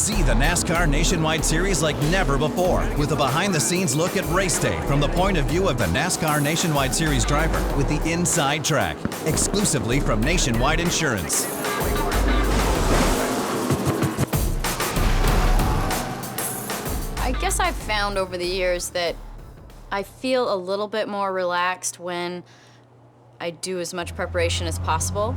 See the NASCAR Nationwide Series like never before with a behind-the-scenes look at race day from the point of view of the NASCAR Nationwide Series driver with the inside track, exclusively from Nationwide Insurance. I guess I've found over the years that I feel a little bit more relaxed when I do as much preparation as possible.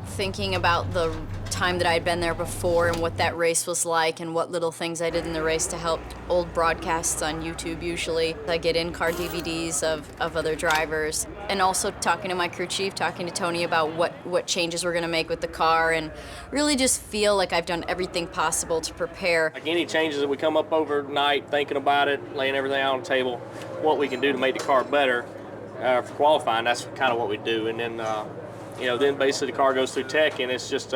Thinking about the time that I had been there before and what that race was like and what little things I did in the race to help. Old broadcasts on YouTube usually. I get in-car DVDs of other drivers. And also talking to my crew chief, talking to Tony about what changes we're gonna make with the car, and really just feel like I've done everything possible to prepare. Like any changes that we come up overnight, thinking about it, laying everything out on the table, what we can do to make the car better for qualifying, that's kind of what we do. And then then basically the car goes through tech, and it's just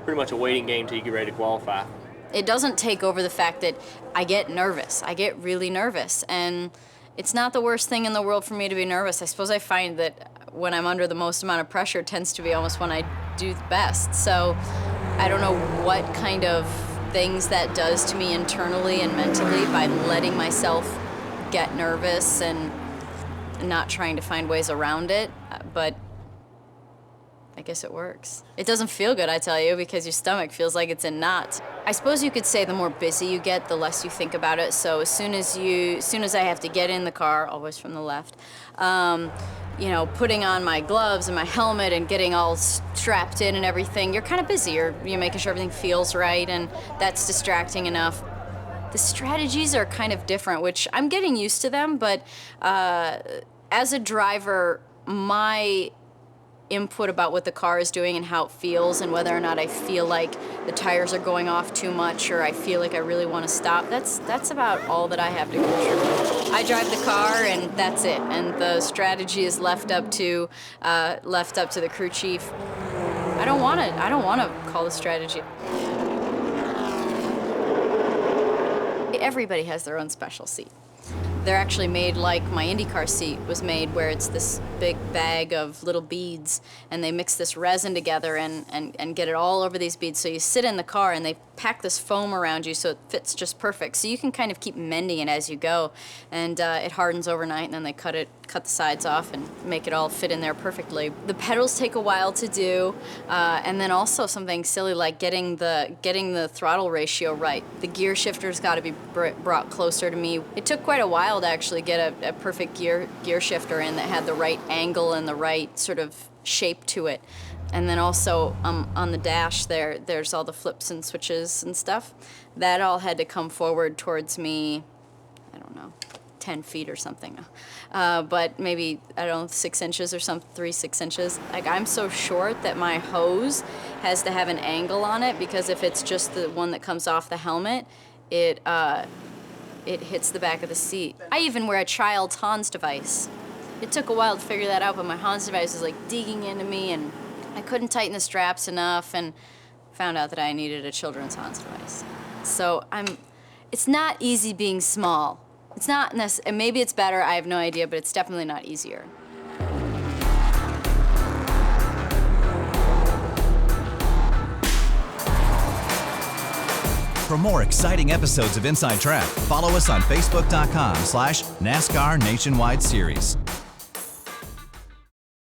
pretty much a waiting game till you get ready to qualify. It doesn't take over the fact that I get nervous. I get really nervous, and it's not the worst thing in the world for me to be nervous. I suppose I find that when I'm under the most amount of pressure, it tends to be almost when I do the best. So I don't know what kind of things that does to me internally and mentally by letting myself get nervous and not trying to find ways around it, but I guess it works. It doesn't feel good, I tell you, because your stomach feels like it's in knots. I suppose you could say the more busy you get, the less you think about it. So as soon as I have to get in the car, always from the left, putting on my gloves and my helmet and getting all strapped in and everything, you're kind of busy. You're making sure everything feels right, and that's distracting enough. The strategies are kind of different, which I'm getting used to them, but as a driver, my input about what the car is doing and how it feels and whether or not I feel like the tires are going off too much or I feel like I really want to stop, that's about all that I have to contribute. I drive the car and that's it, and the strategy is left up to the crew chief. I don't want to call the strategy. Everybody has their own special seat. They're actually made like my IndyCar seat was made, where it's this big bag of little beads, and they mix this resin together and get it all over these beads. So you sit in the car and they pack this foam around you so it fits just perfect. So you can kind of keep mending it as you go, and it hardens overnight, and then they cut the sides off and make it all fit in there perfectly. The pedals take a while to do, and then also something silly like getting the throttle ratio right. The gear shifter's got to be brought closer to me. It took quite a while to actually get a perfect gear shifter in that had the right angle and the right sort of shape to it. And then also on the dash there's all the flips and switches and stuff. That all had to come forward towards me, I don't know, 10 feet or something. But maybe, 6 inches or something, 3-6 inches. Like, I'm so short that my hose has to have an angle on it, because if it's just the one that comes off the helmet, it hits the back of the seat. I even wear a child's Hans device. It took a while to figure that out, but my Hans device was like digging into me, and I couldn't tighten the straps enough, and found out that I needed a children's Hans device. So it's not easy being small. It's not necessarily, maybe it's better, I have no idea, but it's definitely not easier. For more exciting episodes of Inside Track, follow us on Facebook.com/NASCAR Nationwide Series.